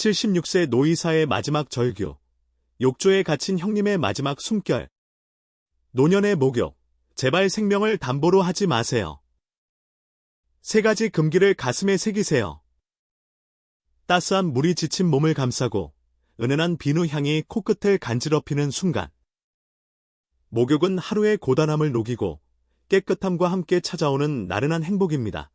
76세 노이사의 마지막 절규, 욕조에 갇힌 형님의 마지막 숨결. 노년의 목욕, 제발 생명을 담보로 하지 마세요. 세 가지 금기를 가슴에 새기세요. 따스한 물이 지친 몸을 감싸고 은은한 비누 향이 코끝을 간지럽히는 순간. 목욕은 하루의 고단함을 녹이고 깨끗함과 함께 찾아오는 나른한 행복입니다.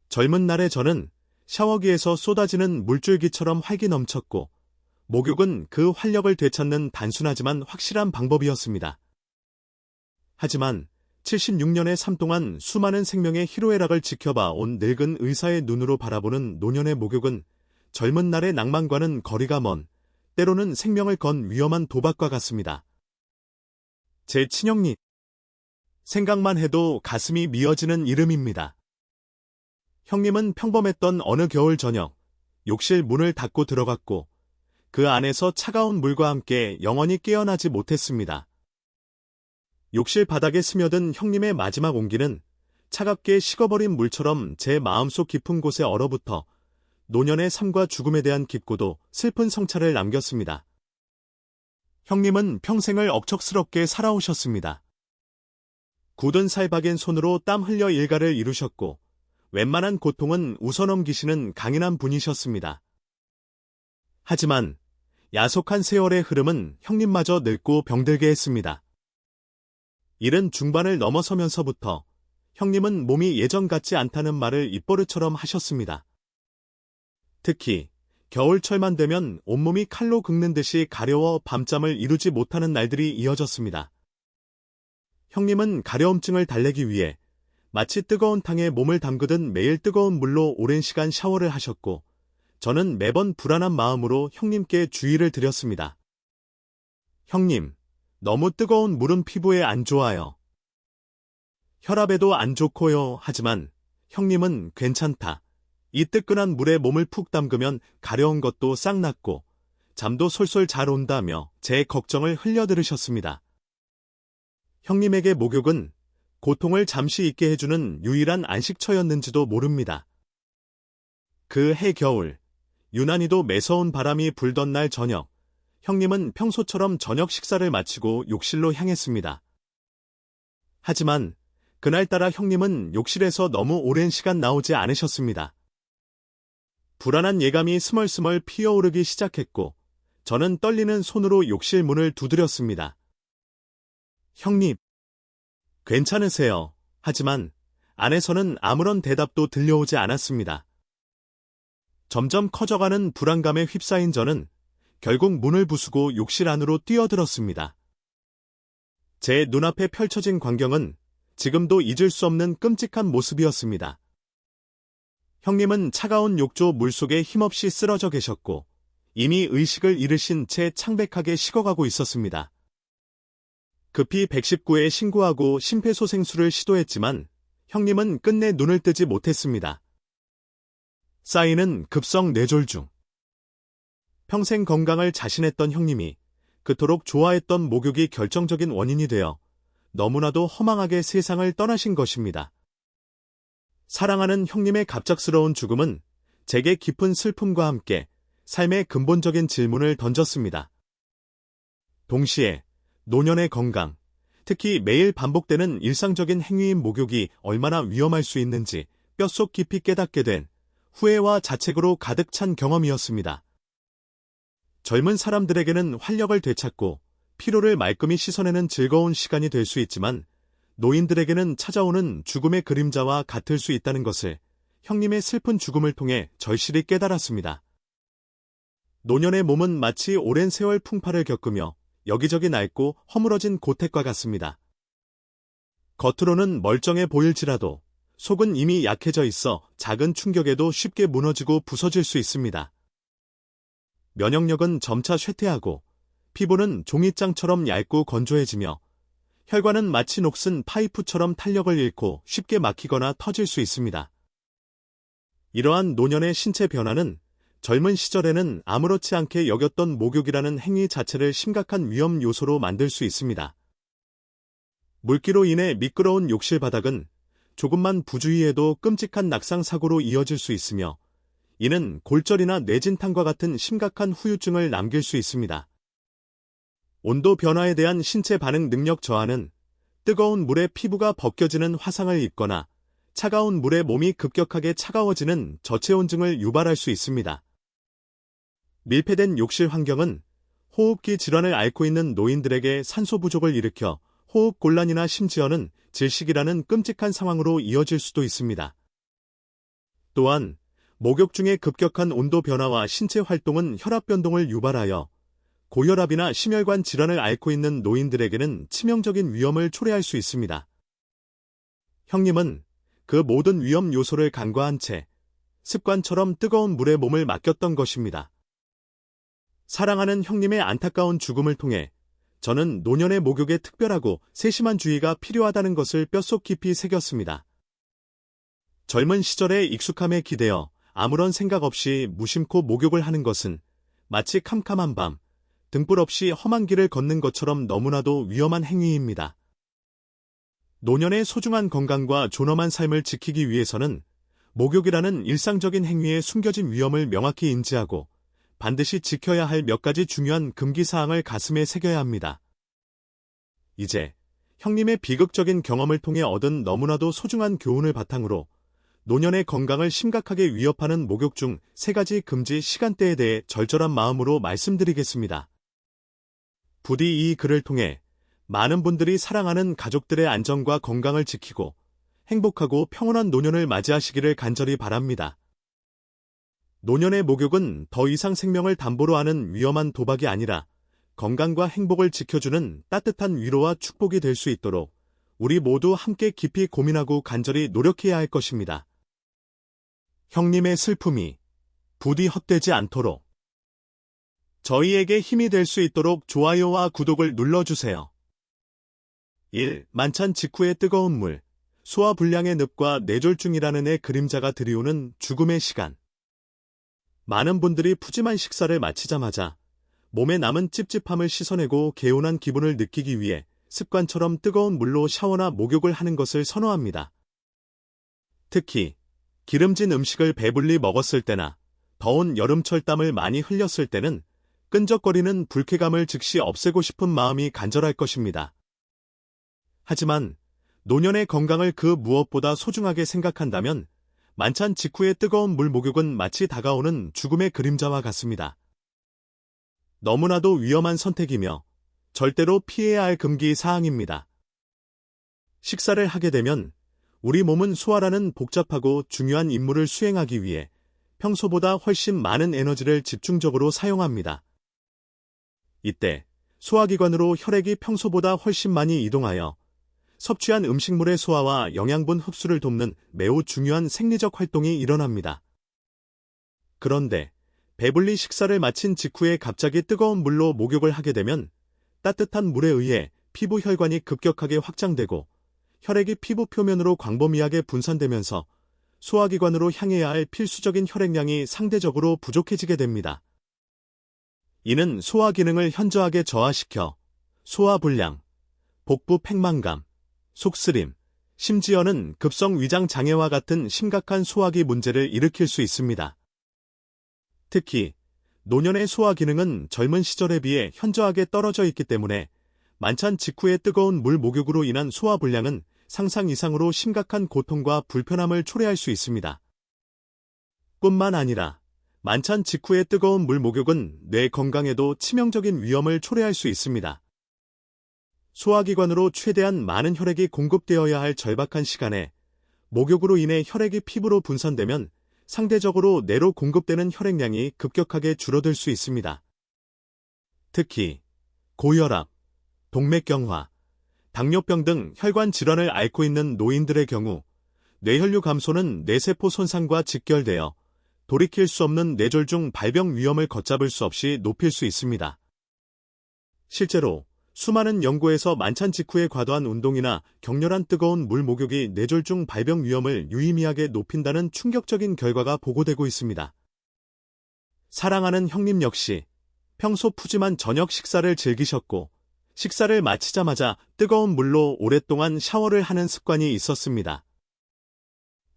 젊은 날의 저는 샤워기에서 쏟아지는 물줄기처럼 활기 넘쳤고, 목욕은 그 활력을 되찾는 단순하지만 확실한 방법이었습니다. 하지만 76년의 삶 동안 수많은 생명의 희로애락을 지켜봐 온 늙은 의사의 눈으로 바라보는 노년의 목욕은 젊은 날의 낭만과는 거리가 먼, 때로는 생명을 건 위험한 도박과 같습니다. 제 친형님. 생각만 해도 가슴이 미어지는 이름입니다. 형님은 평범했던 어느 겨울 저녁, 욕실 문을 닫고 들어갔고, 그 안에서 차가운 물과 함께 영원히 깨어나지 못했습니다. 욕실 바닥에 스며든 형님의 마지막 온기는 차갑게 식어버린 물처럼 제 마음속 깊은 곳에 얼어붙어 노년의 삶과 죽음에 대한 깊고도 슬픈 성찰을 남겼습니다. 형님은 평생을 억척스럽게 살아오셨습니다. 굳은 살박인 손으로 땀 흘려 일가를 이루셨고, 웬만한 고통은 웃어넘기시는 강인한 분이셨습니다. 하지만 야속한 세월의 흐름은 형님마저 늙고 병들게 했습니다. 이른 중반을 넘어서면서부터 형님은 몸이 예전 같지 않다는 말을 입버릇처럼 하셨습니다. 특히 겨울철만 되면 온몸이 칼로 긁는 듯이 가려워 밤잠을 이루지 못하는 날들이 이어졌습니다. 형님은 가려움증을 달래기 위해 마치 뜨거운 탕에 몸을 담그듯 매일 뜨거운 물로 오랜 시간 샤워를 하셨고, 저는 매번 불안한 마음으로 형님께 주의를 드렸습니다. 형님, 너무 뜨거운 물은 피부에 안 좋아요. 혈압에도 안 좋고요. 하지만 형님은 괜찮다. 이 뜨끈한 물에 몸을 푹 담그면 가려운 것도 싹 낫고 잠도 솔솔 잘 온다며 제 걱정을 흘려들으셨습니다. 형님에게 목욕은 고통을 잠시 잊게 해주는 유일한 안식처였는지도 모릅니다. 그 해 겨울, 유난히도 매서운 바람이 불던 날 저녁, 형님은 평소처럼 저녁 식사를 마치고 욕실로 향했습니다. 하지만 그날따라 형님은 욕실에서 너무 오랜 시간 나오지 않으셨습니다. 불안한 예감이 스멀스멀 피어오르기 시작했고, 저는 떨리는 손으로 욕실 문을 두드렸습니다. 형님, 괜찮으세요? 하지만 안에서는 아무런 대답도 들려오지 않았습니다. 점점 커져가는 불안감에 휩싸인 저는 결국 문을 부수고 욕실 안으로 뛰어들었습니다. 제 눈앞에 펼쳐진 광경은 지금도 잊을 수 없는 끔찍한 모습이었습니다. 형님은 차가운 욕조 물속에 힘없이 쓰러져 계셨고, 이미 의식을 잃으신 채 창백하게 식어가고 있었습니다. 급히 119에 신고하고 심폐소생술을 시도했지만 형님은 끝내 눈을 뜨지 못했습니다. 쌓이는 급성 뇌졸중. 평생 건강을 자신했던 형님이 그토록 좋아했던 목욕이 결정적인 원인이 되어 너무나도 허망하게 세상을 떠나신 것입니다. 사랑하는 형님의 갑작스러운 죽음은 제게 깊은 슬픔과 함께 삶의 근본적인 질문을 던졌습니다. 동시에 노년의 건강, 특히 매일 반복되는 일상적인 행위인 목욕이 얼마나 위험할 수 있는지 뼛속 깊이 깨닫게 된 후회와 자책으로 가득 찬 경험이었습니다. 젊은 사람들에게는 활력을 되찾고 피로를 말끔히 씻어내는 즐거운 시간이 될 수 있지만, 노인들에게는 찾아오는 죽음의 그림자와 같을 수 있다는 것을 형님의 슬픈 죽음을 통해 절실히 깨달았습니다. 노년의 몸은 마치 오랜 세월 풍파를 겪으며 여기저기 낡고 허물어진 고택과 같습니다. 겉으로는 멀쩡해 보일지라도 속은 이미 약해져 있어 작은 충격에도 쉽게 무너지고 부서질 수 있습니다. 면역력은 점차 쇠퇴하고 피부는 종이장처럼 얇고 건조해지며 혈관은 마치 녹슨 파이프처럼 탄력을 잃고 쉽게 막히거나 터질 수 있습니다. 이러한 노년의 신체 변화는 젊은 시절에는 아무렇지 않게 여겼던 목욕이라는 행위 자체를 심각한 위험 요소로 만들 수 있습니다. 물기로 인해 미끄러운 욕실 바닥은 조금만 부주의해도 끔찍한 낙상 사고로 이어질 수 있으며, 이는 골절이나 뇌진탕과 같은 심각한 후유증을 남길 수 있습니다. 온도 변화에 대한 신체 반응 능력 저하는 뜨거운 물에 피부가 벗겨지는 화상을 입거나 차가운 물에 몸이 급격하게 차가워지는 저체온증을 유발할 수 있습니다. 밀폐된 욕실 환경은 호흡기 질환을 앓고 있는 노인들에게 산소 부족을 일으켜 호흡 곤란이나 심지어는 질식이라는 끔찍한 상황으로 이어질 수도 있습니다. 또한 목욕 중의 급격한 온도 변화와 신체 활동은 혈압 변동을 유발하여 고혈압이나 심혈관 질환을 앓고 있는 노인들에게는 치명적인 위험을 초래할 수 있습니다. 형님은 그 모든 위험 요소를 간과한 채 습관처럼 뜨거운 물에 몸을 맡겼던 것입니다. 사랑하는 형님의 안타까운 죽음을 통해 저는 노년의 목욕에 특별하고 세심한 주의가 필요하다는 것을 뼛속 깊이 새겼습니다. 젊은 시절의 익숙함에 기대어 아무런 생각 없이 무심코 목욕을 하는 것은 마치 캄캄한 밤, 등불 없이 험한 길을 걷는 것처럼 너무나도 위험한 행위입니다. 노년의 소중한 건강과 존엄한 삶을 지키기 위해서는 목욕이라는 일상적인 행위에 숨겨진 위험을 명확히 인지하고 반드시 지켜야 할 몇 가지 중요한 금기사항을 가슴에 새겨야 합니다. 이제 형님의 비극적인 경험을 통해 얻은 너무나도 소중한 교훈을 바탕으로 노년의 건강을 심각하게 위협하는 목욕 중 3가지 금지 시간대에 대해 절절한 마음으로 말씀드리겠습니다. 부디 이 글을 통해 많은 분들이 사랑하는 가족들의 안전과 건강을 지키고 행복하고 평온한 노년을 맞이하시기를 간절히 바랍니다. 노년의 목욕은 더 이상 생명을 담보로 하는 위험한 도박이 아니라 건강과 행복을 지켜주는 따뜻한 위로와 축복이 될 수 있도록 우리 모두 함께 깊이 고민하고 간절히 노력해야 할 것입니다. 형님의 슬픔이 부디 헛되지 않도록 저희에게 힘이 될 수 있도록 좋아요와 구독을 눌러주세요. 1. 만찬 직후의 뜨거운 물, 소화불량의 늪과 뇌졸중이라는 애 그림자가 들이오는 죽음의 시간. 많은 분들이 푸짐한 식사를 마치자마자 몸에 남은 찝찝함을 씻어내고 개운한 기분을 느끼기 위해 습관처럼 뜨거운 물로 샤워나 목욕을 하는 것을 선호합니다. 특히 기름진 음식을 배불리 먹었을 때나 더운 여름철 땀을 많이 흘렸을 때는 끈적거리는 불쾌감을 즉시 없애고 싶은 마음이 간절할 것입니다. 하지만 노년의 건강을 그 무엇보다 소중하게 생각한다면 만찬 직후의 뜨거운 물 목욕은 마치 다가오는 죽음의 그림자와 같습니다. 너무나도 위험한 선택이며 절대로 피해야 할 금기 사항입니다. 식사를 하게 되면 우리 몸은 소화라는 복잡하고 중요한 임무를 수행하기 위해 평소보다 훨씬 많은 에너지를 집중적으로 사용합니다. 이때 소화기관으로 혈액이 평소보다 훨씬 많이 이동하여 섭취한 음식물의 소화와 영양분 흡수를 돕는 매우 중요한 생리적 활동이 일어납니다. 그런데 배불리 식사를 마친 직후에 갑자기 뜨거운 물로 목욕을 하게 되면 따뜻한 물에 의해 피부 혈관이 급격하게 확장되고 혈액이 피부 표면으로 광범위하게 분산되면서 소화기관으로 향해야 할 필수적인 혈액량이 상대적으로 부족해지게 됩니다. 이는 소화 기능을 현저하게 저하시켜 소화불량, 복부 팽만감, 속쓰림, 심지어는 급성 위장 장애와 같은 심각한 소화기 문제를 일으킬 수 있습니다. 특히 노년의 소화 기능은 젊은 시절에 비해 현저하게 떨어져 있기 때문에 만찬 직후의 뜨거운 물 목욕으로 인한 소화불량은 상상 이상으로 심각한 고통과 불편함을 초래할 수 있습니다. 뿐만 아니라 만찬 직후의 뜨거운 물 목욕은 뇌 건강에도 치명적인 위험을 초래할 수 있습니다. 소화기관으로 최대한 많은 혈액이 공급되어야 할 절박한 시간에 목욕으로 인해 혈액이 피부로 분산되면 상대적으로 뇌로 공급되는 혈액량이 급격하게 줄어들 수 있습니다. 특히 고혈압, 동맥경화, 당뇨병 등 혈관 질환을 앓고 있는 노인들의 경우 뇌혈류 감소는 뇌세포 손상과 직결되어 돌이킬 수 없는 뇌졸중 발병 위험을 걷잡을 수 없이 높일 수 있습니다. 실제로 수많은 연구에서 만찬 직후의 과도한 운동이나 격렬한 뜨거운 물 목욕이 뇌졸중 발병 위험을 유의미하게 높인다는 충격적인 결과가 보고되고 있습니다. 사랑하는 형님 역시 평소 푸짐한 저녁 식사를 즐기셨고 식사를 마치자마자 뜨거운 물로 오랫동안 샤워를 하는 습관이 있었습니다.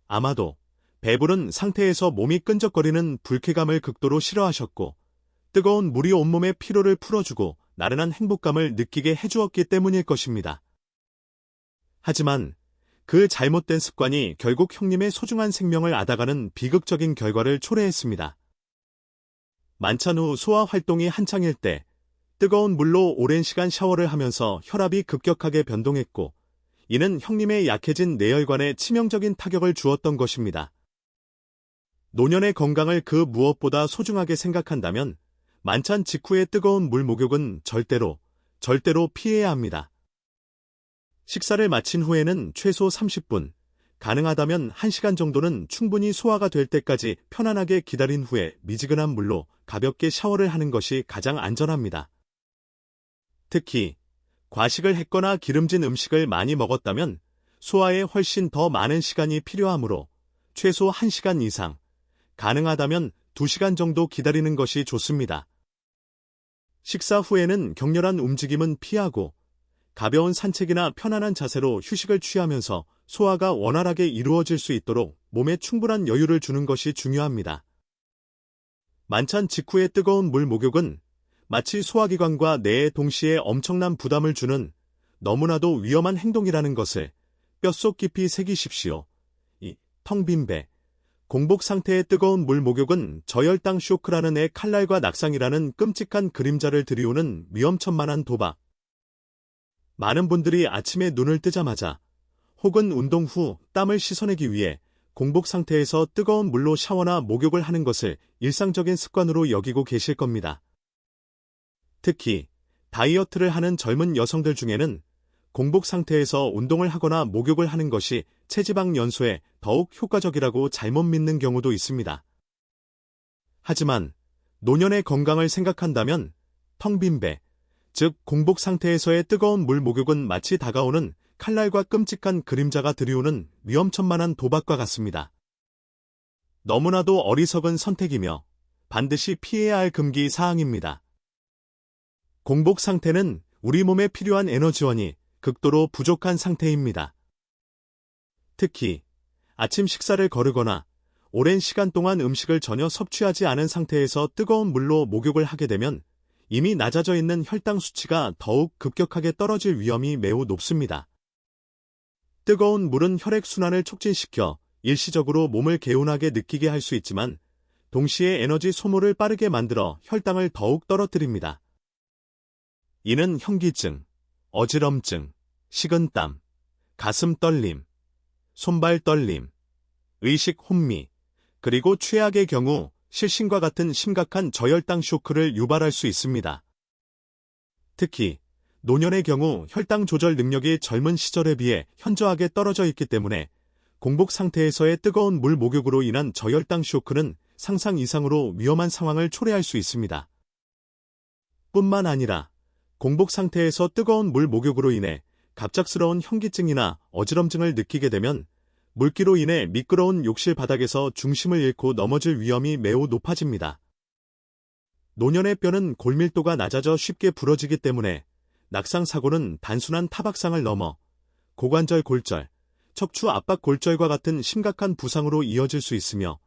아마도 배부른 상태에서 몸이 끈적거리는 불쾌감을 극도로 싫어하셨고, 뜨거운 물이 온몸의 피로를 풀어주고 나른한 행복감을 느끼게 해주었기 때문일 것입니다. 하지만 그 잘못된 습관이 결국 형님의 소중한 생명을 앗아가는 비극적인 결과를 초래했습니다. 만찬 후 소화 활동이 한창일 때 뜨거운 물로 오랜 시간 샤워를 하면서 혈압이 급격하게 변동했고, 이는 형님의 약해진 뇌혈관에 치명적인 타격을 주었던 것입니다. 노년의 건강을 그 무엇보다 소중하게 생각한다면 만찬 직후의 뜨거운 물 목욕은 절대로 피해야 합니다. 식사를 마친 후에는 최소 30분, 가능하다면 1시간 정도는 충분히 소화가 될 때까지 편안하게 기다린 후에 미지근한 물로 가볍게 샤워를 하는 것이 가장 안전합니다. 특히 과식을 했거나 기름진 음식을 많이 먹었다면 소화에 훨씬 더 많은 시간이 필요하므로 최소 1시간 이상, 가능하다면 2시간 정도 기다리는 것이 좋습니다. 식사 후에는 격렬한 움직임은 피하고 가벼운 산책이나 편안한 자세로 휴식을 취하면서 소화가 원활하게 이루어질 수 있도록 몸에 충분한 여유를 주는 것이 중요합니다. 만찬 직후의 뜨거운 물 목욕은 마치 소화기관과 뇌에 동시에 엄청난 부담을 주는 너무나도 위험한 행동이라는 것을 뼛속 깊이 새기십시오. 텅 빈 배. 공복 상태의 뜨거운 물 목욕은 저혈당 쇼크라는 애 칼날과 낙상이라는 끔찍한 그림자를 들이우는 위험천만한 도박. 많은 분들이 아침에 눈을 뜨자마자 혹은 운동 후 땀을 씻어내기 위해 공복 상태에서 뜨거운 물로 샤워나 목욕을 하는 것을 일상적인 습관으로 여기고 계실 겁니다. 특히 다이어트를 하는 젊은 여성들 중에는 공복 상태에서 운동을 하거나 목욕을 하는 것이 체지방 연소에 더욱 효과적이라고 잘못 믿는 경우도 있습니다. 하지만 노년의 건강을 생각한다면 텅 빈 배, 즉 공복 상태에서의 뜨거운 물 목욕은 마치 다가오는 칼날과 끔찍한 그림자가 들이우는 위험천만한 도박과 같습니다. 너무나도 어리석은 선택이며 반드시 피해야 할 금기 사항입니다. 공복 상태는 우리 몸에 필요한 에너지원이 극도로 부족한 상태입니다. 특히 아침 식사를 거르거나 오랜 시간 동안 음식을 전혀 섭취하지 않은 상태에서 뜨거운 물로 목욕을 하게 되면 이미 낮아져 있는 혈당 수치가 더욱 급격하게 떨어질 위험이 매우 높습니다. 뜨거운 물은 혈액순환을 촉진시켜 일시적으로 몸을 개운하게 느끼게 할 수 있지만 동시에 에너지 소모를 빠르게 만들어 혈당을 더욱 떨어뜨립니다. 이는 현기증, 어지럼증, 식은땀, 가슴 떨림, 손발 떨림, 의식 혼미, 그리고 최악의 경우 실신과 같은 심각한 저혈당 쇼크를 유발할 수 있습니다. 특히 노년의 경우 혈당 조절 능력이 젊은 시절에 비해 현저하게 떨어져 있기 때문에 공복 상태에서의 뜨거운 물 목욕으로 인한 저혈당 쇼크는 상상 이상으로 위험한 상황을 초래할 수 있습니다. 뿐만 아니라 공복 상태에서 뜨거운 물 목욕으로 인해 갑작스러운 현기증이나 어지럼증을 느끼게 되면 물기로 인해 미끄러운 욕실 바닥에서 중심을 잃고 넘어질 위험이 매우 높아집니다. 노년의 뼈는 골밀도가 낮아져 쉽게 부러지기 때문에 낙상 사고는 단순한 타박상을 넘어 고관절 골절, 척추 압박 골절과 같은 심각한 부상으로 이어질 수 있으며,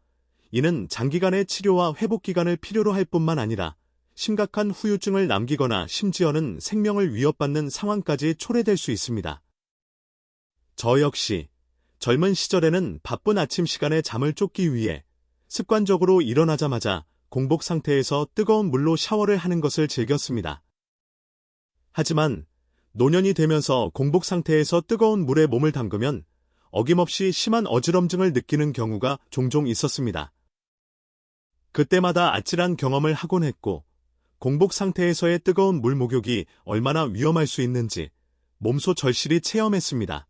이는 장기간의 치료와 회복 기간을 필요로 할 뿐만 아니라 심각한 후유증을 남기거나 심지어는 생명을 위협받는 상황까지 초래될 수 있습니다. 저 역시 젊은 시절에는 바쁜 아침 시간에 잠을 쫓기 위해 습관적으로 일어나자마자 공복 상태에서 뜨거운 물로 샤워를 하는 것을 즐겼습니다. 하지만 노년이 되면서 공복 상태에서 뜨거운 물에 몸을 담그면 어김없이 심한 어지럼증을 느끼는 경우가 종종 있었습니다. 그때마다 아찔한 경험을 하곤 했고, 공복 상태에서의 뜨거운 물 목욕이 얼마나 위험할 수 있는지 몸소 절실히 체험했습니다.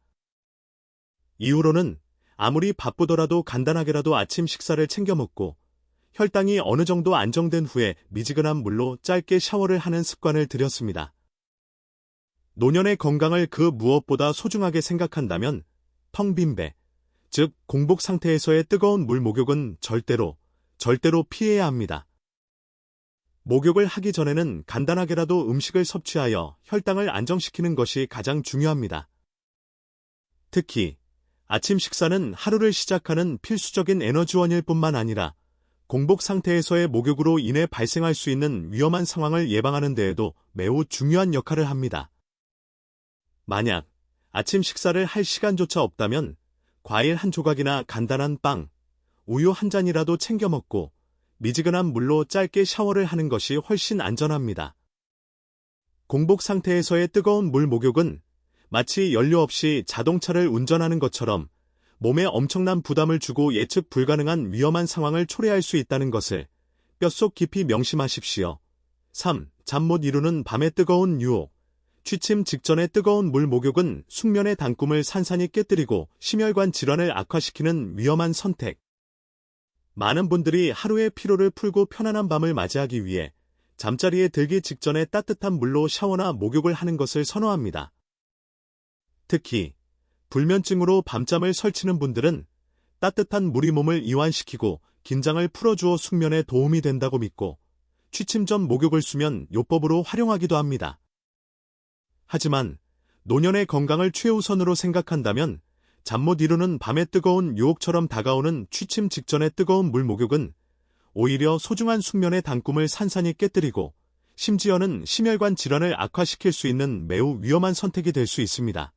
이후로는 아무리 바쁘더라도 간단하게라도 아침 식사를 챙겨 먹고 혈당이 어느 정도 안정된 후에 미지근한 물로 짧게 샤워를 하는 습관을 들였습니다. 노년의 건강을 그 무엇보다 소중하게 생각한다면 텅 빈 배, 즉 공복 상태에서의 뜨거운 물 목욕은 절대로 피해야 합니다. 목욕을 하기 전에는 간단하게라도 음식을 섭취하여 혈당을 안정시키는 것이 가장 중요합니다. 특히 아침 식사는 하루를 시작하는 필수적인 에너지원일 뿐만 아니라 공복 상태에서의 목욕으로 인해 발생할 수 있는 위험한 상황을 예방하는 데에도 매우 중요한 역할을 합니다. 만약 아침 식사를 할 시간조차 없다면 과일 한 조각이나 간단한 빵, 우유 한 잔이라도 챙겨 먹고 미지근한 물로 짧게 샤워를 하는 것이 훨씬 안전합니다. 공복 상태에서의 뜨거운 물 목욕은 마치 연료 없이 자동차를 운전하는 것처럼 몸에 엄청난 부담을 주고 예측 불가능한 위험한 상황을 초래할 수 있다는 것을 뼛속 깊이 명심하십시오. 3. 잠 못 이루는 밤의 뜨거운 유혹. 취침 직전의 뜨거운 물 목욕은 숙면의 단꿈을 산산히 깨뜨리고 심혈관 질환을 악화시키는 위험한 선택. 많은 분들이 하루의 피로를 풀고 편안한 밤을 맞이하기 위해 잠자리에 들기 직전에 따뜻한 물로 샤워나 목욕을 하는 것을 선호합니다. 특히 불면증으로 밤잠을 설치는 분들은 따뜻한 물이 몸을 이완시키고 긴장을 풀어주어 숙면에 도움이 된다고 믿고 취침 전 목욕을 수면 요법으로 활용하기도 합니다. 하지만 노년의 건강을 최우선으로 생각한다면 잠 못 이루는 밤의 뜨거운 유혹처럼 다가오는 취침 직전의 뜨거운 물 목욕은 오히려 소중한 숙면의 단꿈을 산산히 깨뜨리고 심지어는 심혈관 질환을 악화시킬 수 있는 매우 위험한 선택이 될 수 있습니다.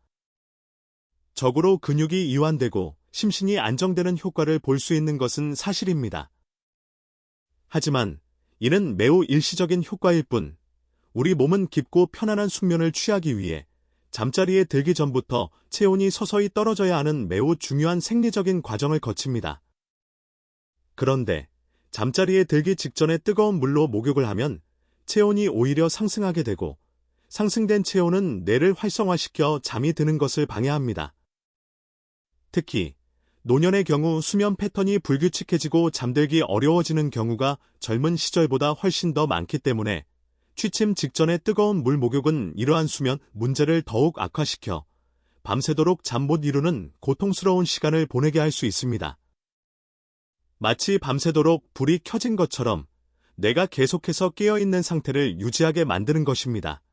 적으로 근육이 이완되고 심신이 안정되는 효과를 볼 수 있는 것은 사실입니다. 하지만 이는 매우 일시적인 효과일 뿐, 우리 몸은 깊고 편안한 숙면을 취하기 위해 잠자리에 들기 전부터 체온이 서서히 떨어져야 하는 매우 중요한 생리적인 과정을 거칩니다. 그런데 잠자리에 들기 직전에 뜨거운 물로 목욕을 하면 체온이 오히려 상승하게 되고 상승된 체온은 뇌를 활성화시켜 잠이 드는 것을 방해합니다. 특히 노년의 경우 수면 패턴이 불규칙해지고 잠들기 어려워지는 경우가 젊은 시절보다 훨씬 더 많기 때문에 취침 직전의 뜨거운 물 목욕은 이러한 수면 문제를 더욱 악화시켜 밤새도록 잠 못 이루는 고통스러운 시간을 보내게 할 수 있습니다. 마치 밤새도록 불이 켜진 것처럼 뇌가 계속해서 깨어있는 상태를 유지하게 만드는 것입니다.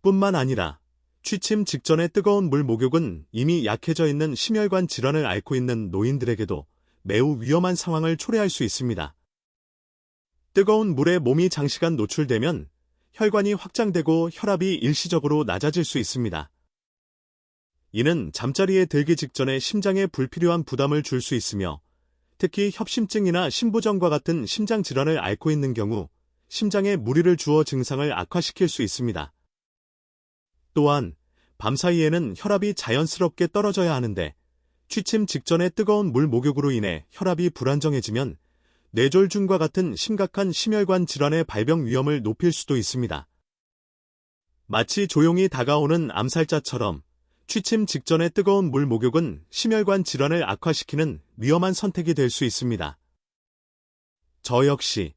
뿐만 아니라 취침 직전의 뜨거운 물 목욕은 이미 약해져 있는 심혈관 질환을 앓고 있는 노인들에게도 매우 위험한 상황을 초래할 수 있습니다. 뜨거운 물에 몸이 장시간 노출되면 혈관이 확장되고 혈압이 일시적으로 낮아질 수 있습니다. 이는 잠자리에 들기 직전에 심장에 불필요한 부담을 줄 수 있으며 특히 협심증이나 심부전과 같은 심장 질환을 앓고 있는 경우 심장에 무리를 주어 증상을 악화시킬 수 있습니다. 또한 밤사이에는 혈압이 자연스럽게 떨어져야 하는데 취침 직전의 뜨거운 물 목욕으로 인해 혈압이 불안정해지면 뇌졸중과 같은 심각한 심혈관 질환의 발병 위험을 높일 수도 있습니다. 마치 조용히 다가오는 암살자처럼 취침 직전의 뜨거운 물 목욕은 심혈관 질환을 악화시키는 위험한 선택이 될 수 있습니다. 저 역시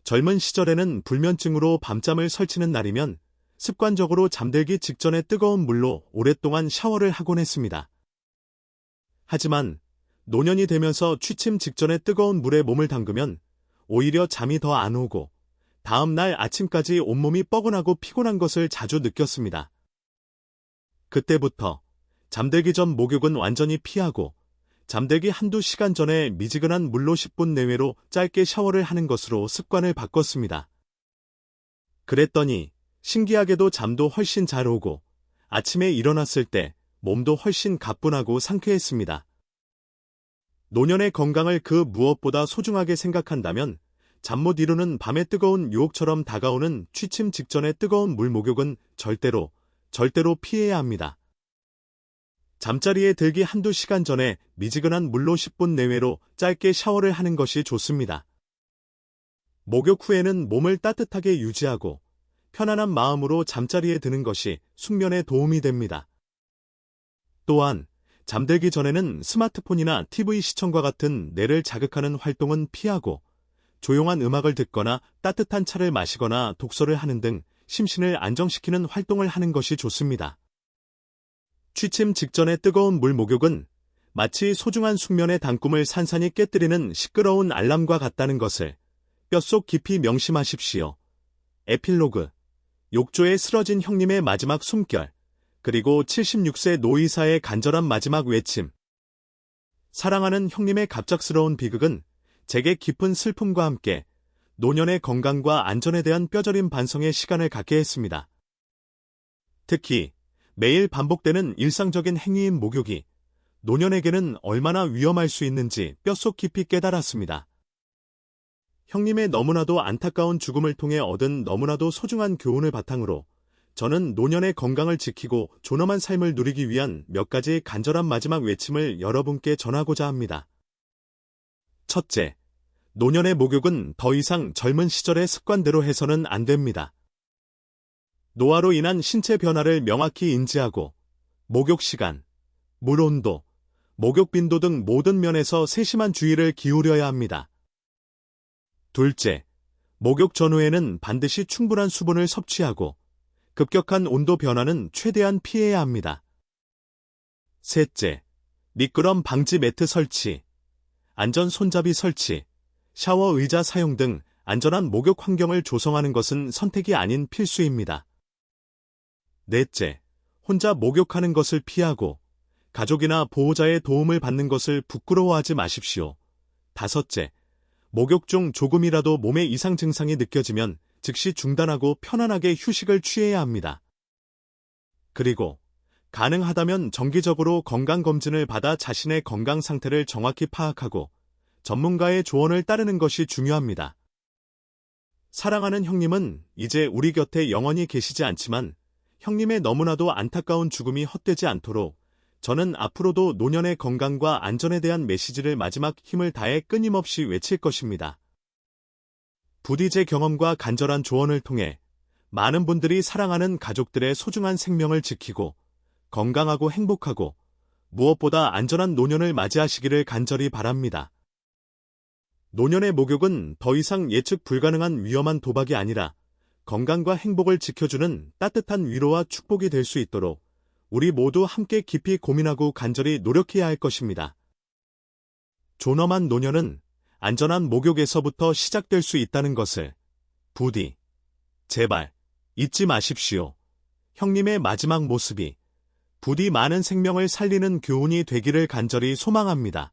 젊은 시절에는 불면증으로 밤잠을 설치는 날이면 습관적으로 잠들기 직전에 뜨거운 물로 오랫동안 샤워를 하곤 했습니다. 하지만 노년이 되면서 취침 직전에 뜨거운 물에 몸을 담그면 오히려 잠이 더 안 오고 다음 날 아침까지 온몸이 뻐근하고 피곤한 것을 자주 느꼈습니다. 그때부터 잠들기 전 목욕은 완전히 피하고 잠들기 한두 시간 전에 미지근한 물로 10분 내외로 짧게 샤워를 하는 것으로 습관을 바꿨습니다. 그랬더니 신기하게도 잠도 훨씬 잘 오고 아침에 일어났을 때 몸도 훨씬 가뿐하고 상쾌했습니다. 노년의 건강을 그 무엇보다 소중하게 생각한다면 잠 못 이루는 밤의 뜨거운 유혹처럼 다가오는 취침 직전의 뜨거운 물 목욕은 절대로 피해야 합니다. 잠자리에 들기 한두 시간 전에 미지근한 물로 10분 내외로 짧게 샤워를 하는 것이 좋습니다. 목욕 후에는 몸을 따뜻하게 유지하고 편안한 마음으로 잠자리에 드는 것이 숙면에 도움이 됩니다. 또한 잠들기 전에는 스마트폰이나 TV 시청과 같은 뇌를 자극하는 활동은 피하고 조용한 음악을 듣거나 따뜻한 차를 마시거나 독서를 하는 등 심신을 안정시키는 활동을 하는 것이 좋습니다. 취침 직전의 뜨거운 물 목욕은 마치 소중한 숙면의 단꿈을 산산히 깨뜨리는 시끄러운 알람과 같다는 것을 뼛속 깊이 명심하십시오. 에필로그. 욕조에 쓰러진 형님의 마지막 숨결. 그리고 76세 노이사의 간절한 마지막 외침. 사랑하는 형님의 갑작스러운 비극은 제게 깊은 슬픔과 함께 노년의 건강과 안전에 대한 뼈저린 반성의 시간을 갖게 했습니다. 특히 매일 반복되는 일상적인 행위인 목욕이 노년에게는 얼마나 위험할 수 있는지 뼛속 깊이 깨달았습니다. 형님의 너무나도 안타까운 죽음을 통해 얻은 너무나도 소중한 교훈을 바탕으로 저는 노년의 건강을 지키고 존엄한 삶을 누리기 위한 몇 가지 간절한 마지막 외침을 여러분께 전하고자 합니다. 첫째, 노년의 목욕은 더 이상 젊은 시절의 습관대로 해서는 안 됩니다. 노화로 인한 신체 변화를 명확히 인지하고 목욕 시간, 물 온도, 목욕 빈도 등 모든 면에서 세심한 주의를 기울여야 합니다. 둘째, 목욕 전후에는 반드시 충분한 수분을 섭취하고 급격한 온도 변화는 최대한 피해야 합니다. 셋째, 미끄럼 방지 매트 설치, 안전 손잡이 설치, 샤워 의자 사용 등 안전한 목욕 환경을 조성하는 것은 선택이 아닌 필수입니다. 넷째, 혼자 목욕하는 것을 피하고 가족이나 보호자의 도움을 받는 것을 부끄러워하지 마십시오. 다섯째, 목욕 중 조금이라도 몸에 이상 증상이 느껴지면 즉시 중단하고 편안하게 휴식을 취해야 합니다. 그리고 가능하다면 정기적으로 건강검진을 받아 자신의 건강 상태를 정확히 파악하고 전문가의 조언을 따르는 것이 중요합니다. 사랑하는 형님은 이제 우리 곁에 영원히 계시지 않지만 형님의 너무나도 안타까운 죽음이 헛되지 않도록 저는 앞으로도 노년의 건강과 안전에 대한 메시지를 마지막 힘을 다해 끊임없이 외칠 것입니다. 부디 제 경험과 간절한 조언을 통해 많은 분들이 사랑하는 가족들의 소중한 생명을 지키고 건강하고 행복하고 무엇보다 안전한 노년을 맞이하시기를 간절히 바랍니다. 노년의 목욕은 더 이상 예측 불가능한 위험한 도박이 아니라 건강과 행복을 지켜주는 따뜻한 위로와 축복이 될 수 있도록 우리 모두 함께 깊이 고민하고 간절히 노력해야 할 것입니다. 존엄한 노년은 안전한 목욕에서부터 시작될 수 있다는 것을 부디 제발 잊지 마십시오. 형님의 마지막 모습이 부디 많은 생명을 살리는 교훈이 되기를 간절히 소망합니다.